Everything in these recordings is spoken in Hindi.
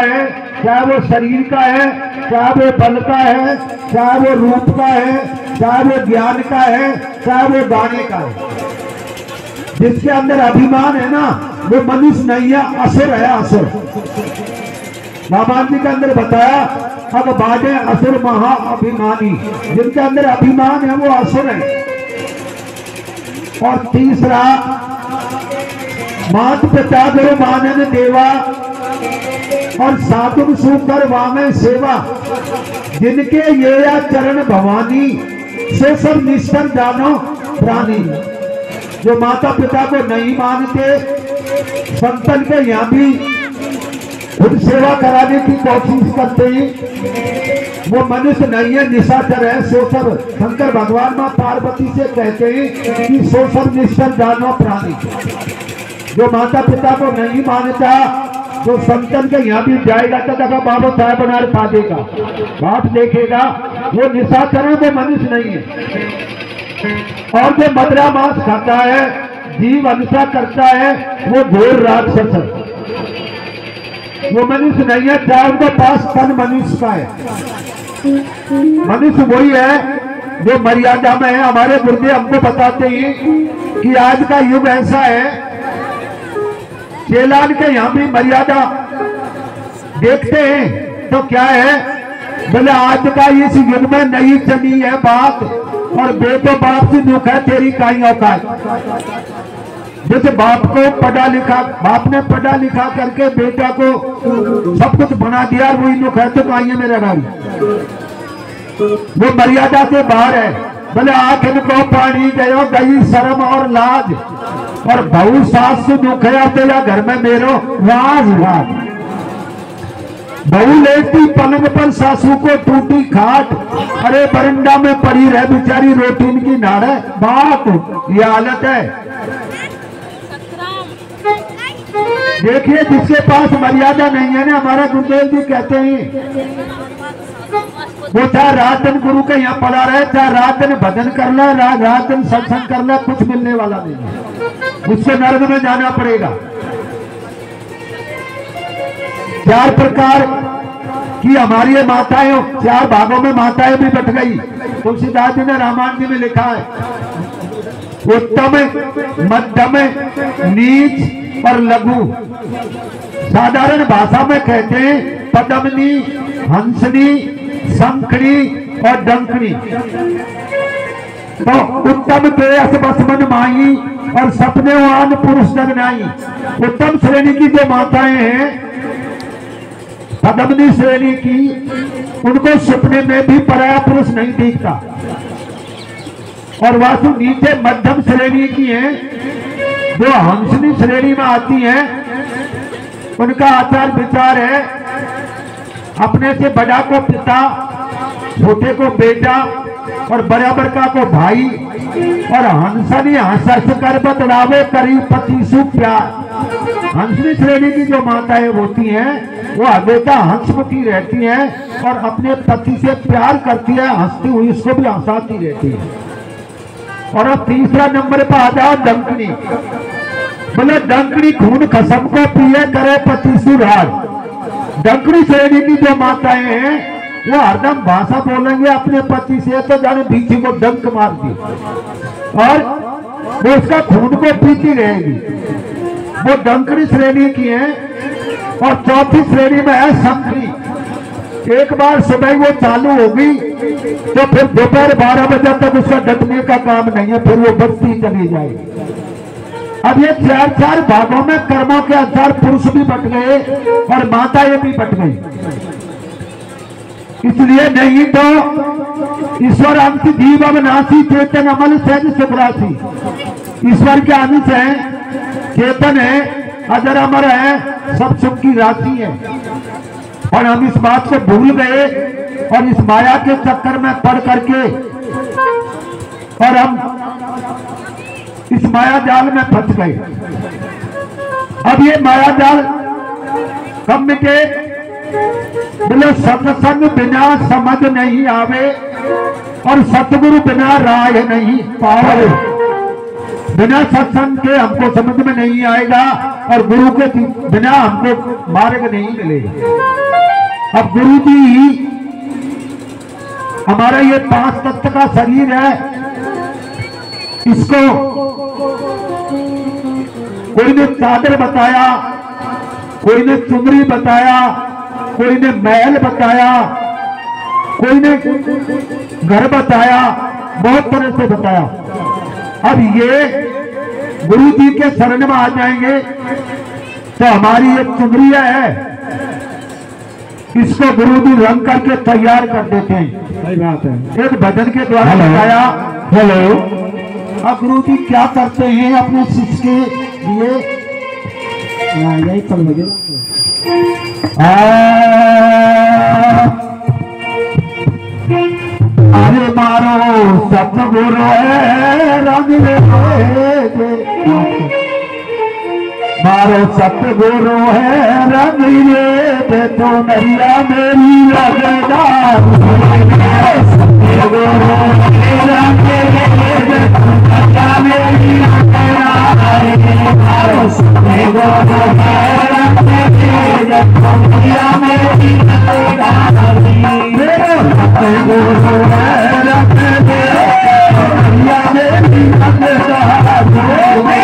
है, चाहे वो शरीर का है, चाहे वो बल का है, चाहे वो रूप का है, चाहे वो ज्ञान का है, चाहे वो गाने का है। जिसके अंदर अभिमान है ना, वो मनुष्य नहीं है, असुर है, असुर। रामायण जी के अंदर बताया, अब बाजे असुर महा अभिमानी। जिनके अंदर अभिमान है वो असुर है। और तीसरा, मात पिता गुरु मानन देवा और साधु सुकर वामे सेवा। जिनके ये या चरण भवानी से सब निष्ठर जानो प्राणी। जो माता पिता को नहीं मानते, संतन के यहाँ भी खुद सेवा कराने की कोशिश करते हैं, वो मनुष्य नहीं है, निशाचर है। सो सब शंकर भगवान मां पार्वती से कहते हैं कि सो सब निष्ठर जानो प्राणी। जो माता पिता को नहीं मानता, जो संतन के यहाँ भी जाएगा तो देखा बाबा साहब बना खा देगा, बाप देखेगा, वो निशाचर है, वो मनुष्य नहीं है। और जो मदरा मांस खाता है, जीव हिंसा करता है, वो घोर राक्षस है, वो मनुष्य नहीं है। चाहे उनके पास तन मनुष्य का है। मनुष्य वही है जो मर्यादा में है। हमारे गुरुदेव हमको बताते हैं कि आज का युग ऐसा है, चेलान के यहाँ भी मर्यादा देखते हैं तो क्या है, बोले आज का इस युग में नहीं चली है बात, और बेटो बाप से दुख है तेरी काई औकात। जैसे बाप को पढ़ा लिखा, बाप ने पढ़ा लिखा करके बेटा को सब कुछ बना दिया, वही दुख है तो काई है मेरा भाई। वो मर्यादा से बाहर है। बोले आंख इनको पानी गयो गई शर्म और लाज, और बहु सास से दुख है तेरा घर में मेरो राज राज। बहू लेटी पलंग पर सासू को टूटी खाट, अरे बरंडा में पड़ी रह बेचारी रोटी की नाड़ है। बात ये हालत है। देखिए जिसके पास मर्यादा नहीं है ना, हमारा गुरुदेव जी कहते हैं, वो चाहे रात दिन गुरु के यहाँ पड़ा रहे, चाहे रात दिन भजन कर ले, रात दिन सत्संग कर ले, कुछ मिलने वाला नहीं है, उससे नर्क में जाना पड़ेगा। 4 प्रकार की हमारी माताएं, 4 भागों में माताएं भी बट गई। तुलसीदास जी ने रामायण जी में लिखा है, उत्तम, मध्यम, नीच और लघु। साधारण भाषा में कहते हैं पद्मनी, हंसनी, शंखनी और डंकनी। तो उत्तम प्रेयस बस मन माई और सपने वान पुरुष जगनाई। उत्तम श्रेणी की जो माताएं हैं, पद्मनी श्रेणी की, उनको सपने में भी पराया पुरुष नहीं दिखता। और वासु नीचे मध्यम श्रेणी की हैं, जो हंसनी श्रेणी में आती हैं, उनका आचार विचार है अपने से बड़ा को पिता, छोटे को बेटा और बराबर का को भाई। और हंसनी हंस कर बतलावे करी पति सु प्यार। हंसनी श्रेणी की जो माताएं होती हैं, वो हमेशा हंसमुखी रहती हैं और अपने पति से प्यार करती है, हंसती हुई उसको भी हंसाती रहती है। और अब तीसरा नंबर पर आ जाओ डंकनी। बोले डंकनी खून खसम को पिए करे पति सुराग। डंकनी श्रेणी की जो माताएं हैं, वो हरदम भाषा बोलेंगे अपने पति से तो जाने बीच को डंक मार दी, और वो उसका खून को पीती रहेगी। वो डंकनी श्रेणी की है। और चौथी श्रेणी में है शंखनी। एक बार सुबह वो चालू होगी तो फिर दोपहर 12 बजे तक उसका डटने का काम नहीं है, फिर वो बचती चली जाएगी। अब ये 4 भागों में कर्मों के अनुसार पुरुष भी बट गए और माताएं भी बट गई। इसलिए नहीं तो ईश्वर अंश जीव अविनाशी चेतन अमल सहज सुखराशि। ईश्वर के अंश है, चेतन है, अजर अमर है, सब सुख की राशि है। और हम इस बात को भूल गए और इस माया के चक्कर में पड़ करके और हम इस माया जाल में फंस गए। अब ये माया जाल कब मिटे? बोले सत्संग बिना समझ नहीं आवे और सतगुरु बिना राह नहीं पावे। बिना सत्संग के हमको समझ में नहीं आएगा और गुरु के बिना हमको मार्ग नहीं मिलेगा। अब गुरु जी हमारा ये 5 तत्व का शरीर है, इसको कोई ने चादर बताया, कोई ने चुनरी बताया, कोई ने महल बताया, कोई ने घर बताया, बहुत तरह से बताया। अब ये गुरु जी के शरण में आ जाएंगे तो हमारी एक चुनरिया है, इसको गुरु जी रंग करके तैयार कर देते हैं। सही बात है, एक भजन के द्वारा बताया। हेलो, अब गुरु जी क्या करते हैं अपने शिष्य के लिए? यही चल लगे अरे मारो सतगुरु है रंग मारो सतगुरु है रंग दे तो नरिया मेरी लगदार सतगुरु रंग दे तो नरिया मेरी लगदार मारो सतगुरु है रंग दे तो नरिया मेरी लगदार मेरे सतगुरु है रंग दे तो नरिया मेरी लगदार मेरे सतगुरु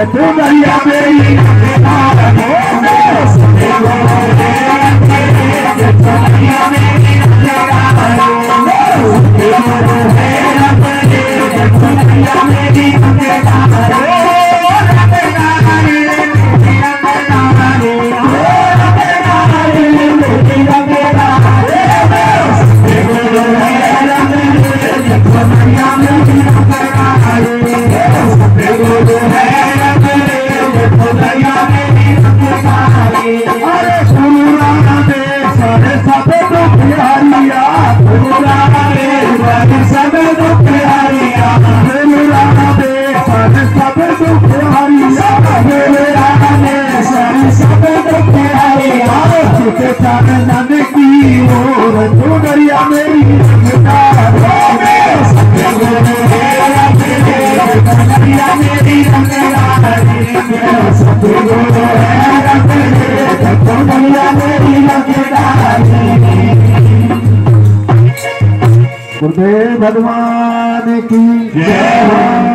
Everybody और चुनरिया मेरी रंगदार चुनरिया मेरी रंगदार चुनरिया मेरी रंगदार। गुरुदेव भगवान की जय।